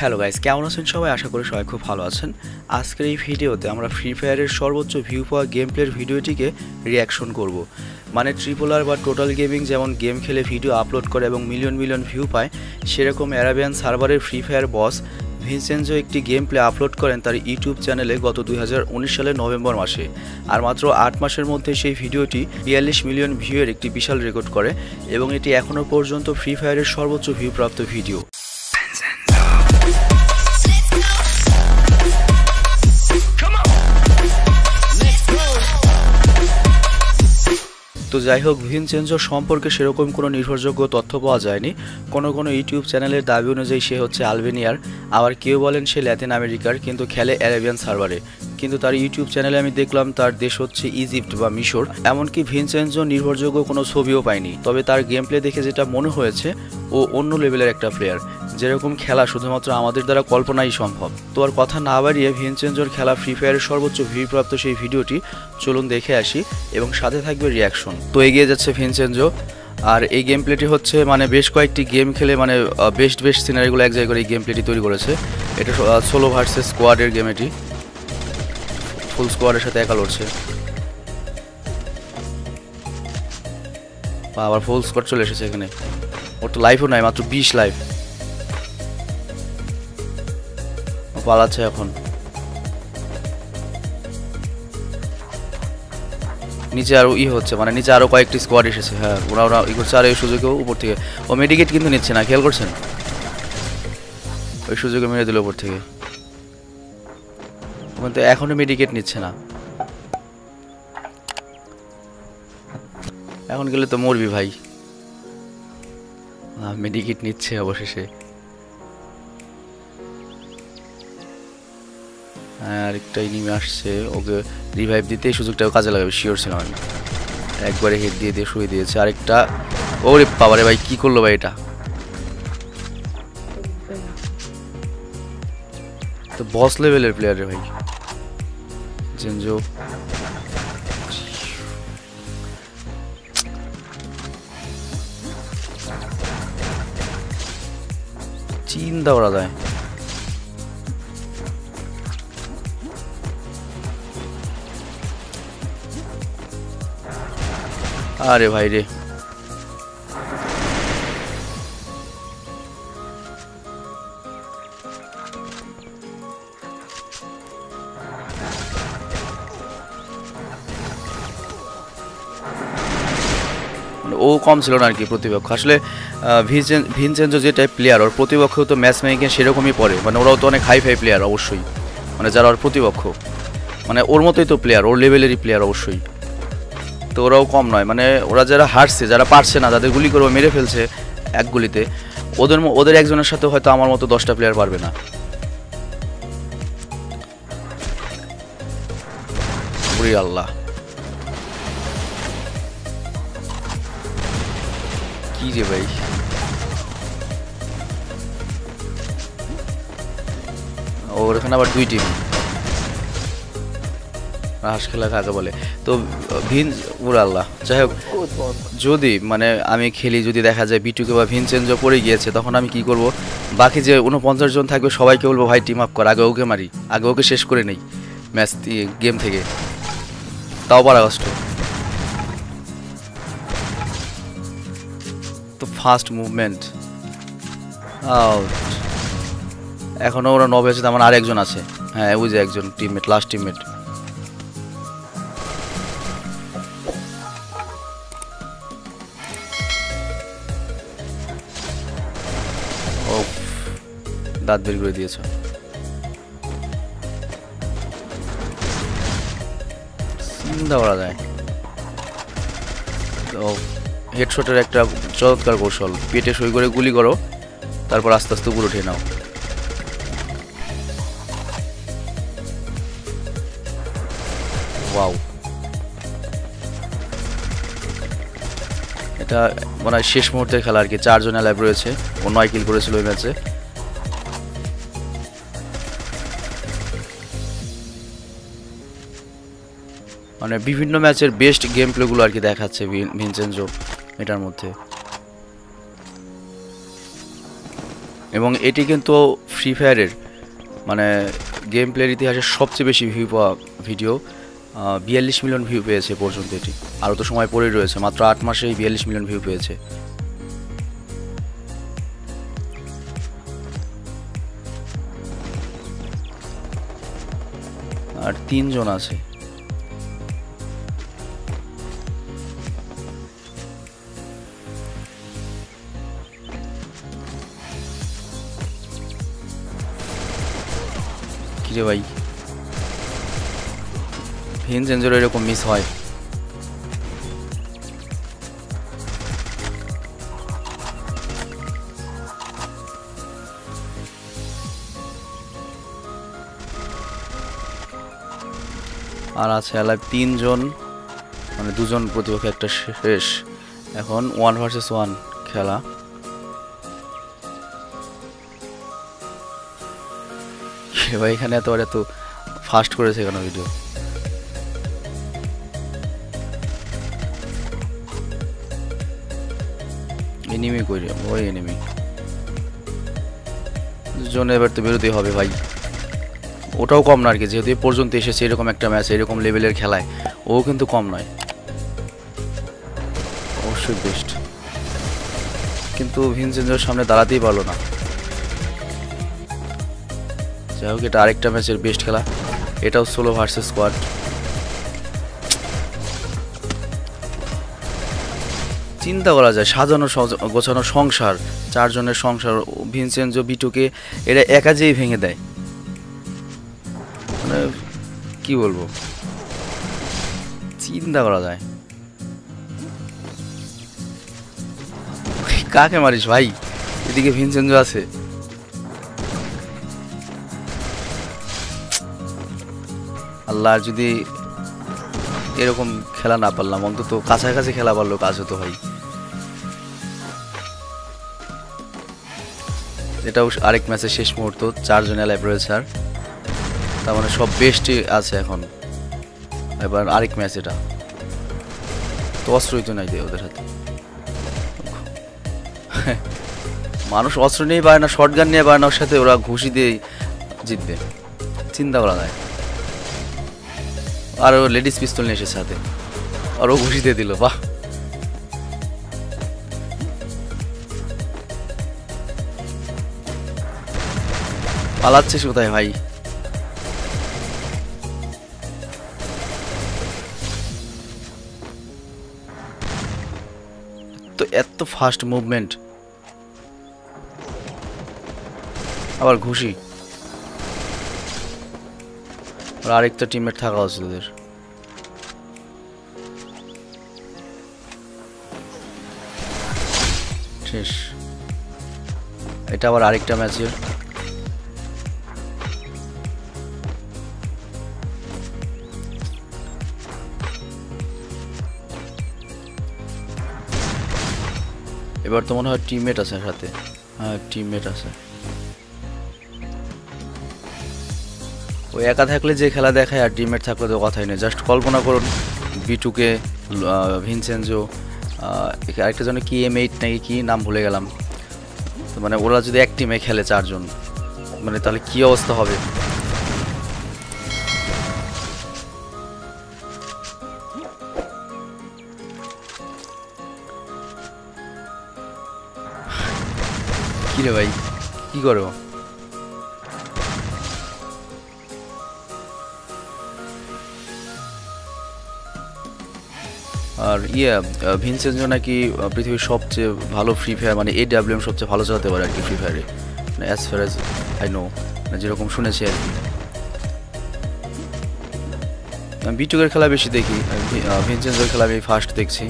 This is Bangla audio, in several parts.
হ্যালো গাইস, কেমন আছেন সবাই? আশা করি সবাই খুব ভালো আছেন। আজকের এই ভিডিওতে আমরা ফ্রি ফায়ারের সর্বোচ্চ ভিউ পাওয়া গেম প্লের ভিডিওটিকে রিয়াকশন করব। মানে ট্রিপল আর বা টোটাল গেমিং যেমন গেম খেলে ভিডিও আপলোড করে এবং মিলিয়ন মিলিয়ন ভিউ পায়, সেরকম অ্যারাবিয়ান সার্ভারের ফ্রি ফায়ার বস ভিনসেনজো একটি গেম প্লে আপলোড করেন তার ইউটিউব চ্যানেলে গত 2019 সালের নভেম্বর মাসে। আর মাত্র 8 মাসের মধ্যে সেই ভিডিওটি 42 মিলিয়ন ভিউয়ের একটি বিশাল রেকর্ড করে এবং এটি এখনও পর্যন্ত ফ্রি ফায়ারের সর্বোচ্চ ভিউপ্রাপ্ত ভিডিও। তো যাই হোক, ভিনসেনজো সম্পর্কে সেরকম কোনো নির্ভরযোগ্য তথ্য পাওয়া যায়নি। কোনো ইউটিউব চ্যানেলের দাবি অনুযায়ী সে হচ্ছে আলবেনিয়ার, আবার কেউ বলেন সে ল্যাতিন আমেরিকার, কিন্তু খেলে অ্যারাবিয়ান সার্ভারে। কিন্তু তার ইউটিউব চ্যানেলে আমি দেখলাম তার দেশ হচ্ছে ইজিপ্ট বা মিশর। এমনকি ভিনসেনজো নির্ভরযোগ্য কোনো ছবিও পাইনি। তবে তার গেম প্লে দেখে যেটা মনে হয়েছে, ও অন্য লেভেলের একটা প্লেয়ার, যেরকম খেলা শুধুমাত্র আমাদের দ্বারা কল্পনাই সম্ভব। তো আর কথা না বাড়িয়ে ভিনসেনজোর খেলা ফ্রি ফায়ারের সর্বোচ্চ ভিউপ্রাপ্ত সেই ভিডিওটি চলুন দেখে আসি এবং সাথে থাকবে রিয়াকশন। তো এগিয়ে যাচ্ছে ভিনসেনজো। আর এই গেম প্লেটি হচ্ছে মানে বেশ কয়েকটি গেম খেলে মানে বেস্ট সিনারিগুলো এক জায়গায় করে এই গেম প্লেটি তৈরি করেছে। এটা সোলো ভার্সেস স্কোয়াডের গেম, এটি ফুল স্কোয়াডের সাথে একা লড়ছে। আবার ফুল স্কোয়াড চলে এসেছে এখানে। ওর তো লাইফও নাই, মাত্র 20 লাইফ। পালাচ্ছে এখন। নিচে আরো হচ্ছে, মানে নিচে আরো কয়েকটি স্কোয়াড এসেছে। হ্যাঁ, ওরা ই করছে। আর এই সুযোগেও উপর থেকে ও মেডিকেট কিন্তু নিচ্ছে না, খেয়াল করছেন? ওই সুযোগে মেরে দিল উপর থেকে, কিন্তু এখনো মেডিকেট নিচ্ছে না। এখন গেলে তো মরবি ভাই। মেডিকেট নিচ্ছে অবশেষে। আরেকটা এনিমি আসছে, ওকে রিভাইভ দিতে এই সুযোগটাও কাজে লাগাবে, শিওর ছিলাম আমি। একবারে হেড দিয়ে শুয়ে দিয়েছে। আরেকটা, ওরে বাবারে ভাই, কি করলো ভাই এটা? তো বস লেভেলের প্লেয়ার রে ভাই জেনজো। চিন্তা করা যায়। আরে ভাই রে, ও কম ছিল না আর কি প্রতিপক্ষ। আসলে ভিনসেনজো যে টাইপ প্লেয়ার, ওর প্রতিপক্ষ তো ম্যাচ মেকিং সেরকমই পড়ে। মানে ওরাও তো অনেক হাই প্লেয়ার অবশ্যই, মানে যারা ওর প্রতিপক্ষ, মানে ওর মতোই তো প্লেয়ার, ওর লেভেলেরই প্লেয়ার অবশ্যই। তো ওরাও কম নয়। মানে ওরা যারা হারছে, যারা পারছে না, যাদের গুলি করে মেরে ফেলছে এক গুলিতে, ওদের একজনের সাথে হয়তো আমার মতো 10টা প্লেয়ার পারবে না। ওরে আল্লাহ, কি রে ভাই! ওর এখানে আবার 2 টিম, হাঁস খেলা কাকে বলে। তো ওরে আল্লাহ, যাই হোক, যদি মানে আমি খেলি, যদি দেখা যায় বিটুকে বা ভিনসেনজো পড়ে গিয়েছে, তখন আমি কি করব? বাকি যে 49 জন থাকবে সবাইকে বলবো, ভাই টিম আপ কর, আগে ওকে মারি, আগে ওকে শেষ করে নেই ম্যাচ গেম থেকে। তাও পারা কষ্ট। তো ফাস্ট মুভমেন্ট আউট। এখনো ওরা 9 আছে, তেমন আর একজন আছে। হ্যাঁ, ওই যে একজন টিমমেট, লাস্ট টিমমেট। ও দাঁত বের করে দিয়েছ। চিন্তা করা যায়। তো হেডশটের একটা চমৎকার কৌশল, পেটে সই করে গুলি করো, তারপর আস্তে আস্তে উপরে উঠে নাও। ওয়াও, এটা মনে হয় শেষ মুহূর্তের খেলা আর কি। 4 জন লাইভ রয়েছে, ও 9 কিল করেছিল ওই ম্যাচে। মানে বিভিন্ন ম্যাচের বেস্ট গেম প্লেগুলো আর কি দেখাচ্ছে ভিনসেনজো এটার মধ্যে। এবং এটি কিন্তু ফ্রি ফায়ারের মানে গেম প্লের ইতিহাসে সবচেয়ে বেশি ভিউ পাওয়া ভিডিও। 42 মিলিয়ন ভিউ পেয়েছে পর্যন্ত এটি। আরও তো সময় পড়েই রয়েছে, মাত্র 8 মাসেই 42 মিলিয়ন ভিউ পেয়েছে। আর 3 জন আছে। কিরে ভাই, ভিনসেনজোর এরকম মিস হয়? আর আছে অ্যালাইভ 3 জন, মানে 2 জন প্রতিপক্ষ, একটা শেষ। এখন 1 ভার্সেস 1 খেলা। ভাই এখানে এত ফাস্ট করেছে কেন ভিডিও? এনিমি কই রে? ওই এনিমি দুজন, এবার তো বেরোতেই হবে ভাই। ওটাও কম না আর কি, যেহেতু এ পর্যন্ত এসেছে এরকম একটা ম্যাচ, এরকম লেভেলের খেলায়, ও কিন্তু কম নয়, অবশ্যই বেস্ট। কিন্তু ভিনসেনজোর সামনে দাঁড়াতেই পারলো না। যাই হোক, এটা আরেকটা ম্যাচের বেস্ট খেলা। এটাও সোলো ভার্সেস স্কোয়াড। চিন্তা করা যায়, সাজানো গোছানো সংসার, 4 জনের সংসার, ভিনসেনজো বিটুকে এরা একা যেই ভেঙে দেয়, মানে কি বলবো, চিন্তা করা যায়। কাকে মারিস ভাই? এদিকে ভিনসেনজো আছে। আল্লাহ, যদি এরকম খেলা না পারলাম, অন্তত কাছাকাছি খেলা পারলো কাজ হতো ভাই। এটাও আরেক ম্যাচের শেষ মুহূর্ত, 4 জন অ্যালাইভ রয়েছে, আর তার মানে সব বেস্টই আছে এখন। এবার আরেক ম্যাচ, এটা তো অস্ত্রই তো নাই ওদের হাতে। মানুষ অস্ত্র নিয়ে পারে না, শর্ট গান নিয়ে পারে না, ওর সাথে ওরা ঘুষি দিয়ে জিতবে, চিন্তা করা যায়। আর ও লেডিস পিস্তল নিয়ে এসেছে সাথে, আর ও ঘুষি দিয়ে দিল, বাহ। পালাচ্ছিস কোথায় ভাই? তো এত ফাস্ট মুভমেন্ট, আবার ঘুষি। আর আরেকটা টিমমেট থাকা উচিত ওদের। শেষ। এটা আবার আরেকটা ম্যাচের। এবার তো মনে হয় টিমমেট আছে সাথে। হ্যাঁ, টিমমেট আছে। ওই একা থাকলে যে খেলা দেখায়, আর টিমমেট থাকলে তো কথাই নেই। জাস্ট কল্পনা করুন, বিটুকে, ভিনসেনজো, আরেকটা জন্য কি M8 নাকি কি নাম ভুলে গেলাম, তো মানে ওরা যদি এক টিমে খেলে 4 জন, মানে তাহলে কি অবস্থা হবে? কি রে ভাই, কি করো? আর ভিনসেনজো নাকি পৃথিবীর সবচেয়ে ভালো ফ্রি ফায়ার, মানে AWM সবচেয়ে ভালো চালাতে পারে আর কি ফ্রি ফায়ারে, মানে as far as I know, যেরকম শুনেছি আর কি। আমি বিটুকের খেলা বেশি দেখি, ভিনসেনজোর খেলা আমি ফার্স্ট দেখছি।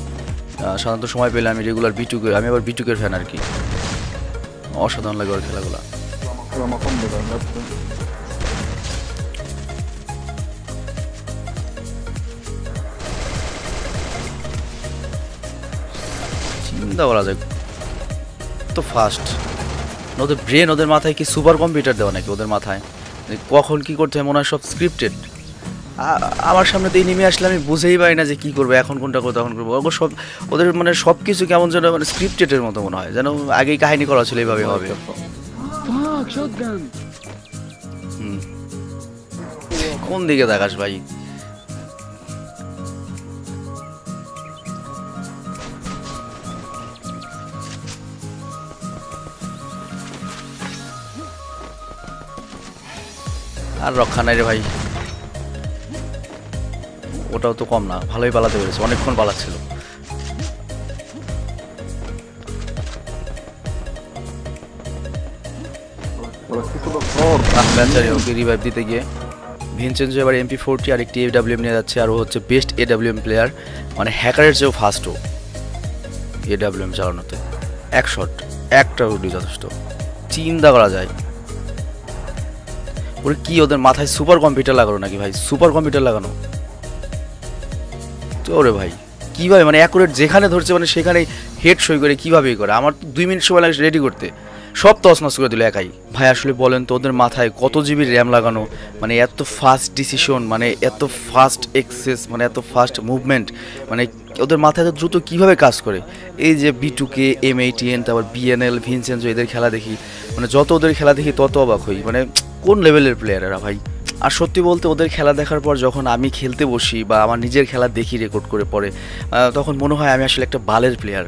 সাধারণত সময় পেলে আমি রেগুলার বিটুকের, আমি আবার বিটুকের ফ্যান আর কি। অসাধারণ লাগে ওর খেলাগুলো। চিন্তা করা যায়, তো ফাস্ট। ওদের ব্রেন, ওদের মাথায় কি সুপার কম্পিউটার দেওয়া নাকি ওদের মাথায়? কখন কি করতে হয় মনে হয় সব স্ক্রিপ্টেড। আমার সামনে তো এনিমি আসলে আমি বুঝেই পারি না যে কী করবো, এখন কোনটা করবো তখন করবো। ওগুলো সব ওদের মানে সব কিছু কেমন যেন মানে স্ক্রিপ্টেডের মতো মনে হয়, যেন আগেই কাহিনী করা ছিল এইভাবে হবে। কোন দিকে তাকাস ভাই? আর রক্ষা নাই রে ভাই। ওটাও তো কম না, ভালোই পালাতে পেরেছে, অনেকক্ষণ পালাচ্ছিল। ওকে রিভাইভ দিতে গিয়ে ভিনচেনজো এবার MP40 আর একটি AWM নিয়ে যাচ্ছে, আর ও হচ্ছে বেস্ট AWM প্লেয়ার, মানে হ্যাকারের চেয়েও ফাস্টও AWM চালানোতে। এক শট একটা উডি যথেষ্ট, চিন্তা করা যায়। ওরে কি ওদের মাথায় সুপার কম্পিউটার লাগানো নাকি ভাই? সুপার কম্পিউটার লাগানো তো ওরে ভাই কীভাবে, মানে অ্যাকুরেট যেখানে ধরছে মানে সেখানেই হেড সই করে কীভাবে করে। আমার তো 2 মিনিট সময় লাগে রেডি করতে, সব তছনছ করে দিল একাই। ভাই আসলে বলেন তো ওদের মাথায় কত জিবি র্যাম লাগানো, মানে এত ফাস্ট ডিসিশন, মানে এত ফাস্ট এক্সেস, মানে এত ফাস্ট মুভমেন্ট, মানে ওদের মাথায় এত দ্রুত কীভাবে কাজ করে। এই যে B2K, M18, তারপর BNL, ভিনচেনজো, এদের খেলা দেখি, মানে যত ওদের খেলা দেখি তত অবাক হই, মানে কোন লেভেলের প্লেয়ার এরা ভাই। আর সত্যি বলতে ওদের খেলা দেখার পর যখন আমি খেলতে বসি বা আমার নিজের খেলা দেখি রেকর্ড করে পরে, তখন মনে হয় আমি আসলে একটা বালের প্লেয়ার।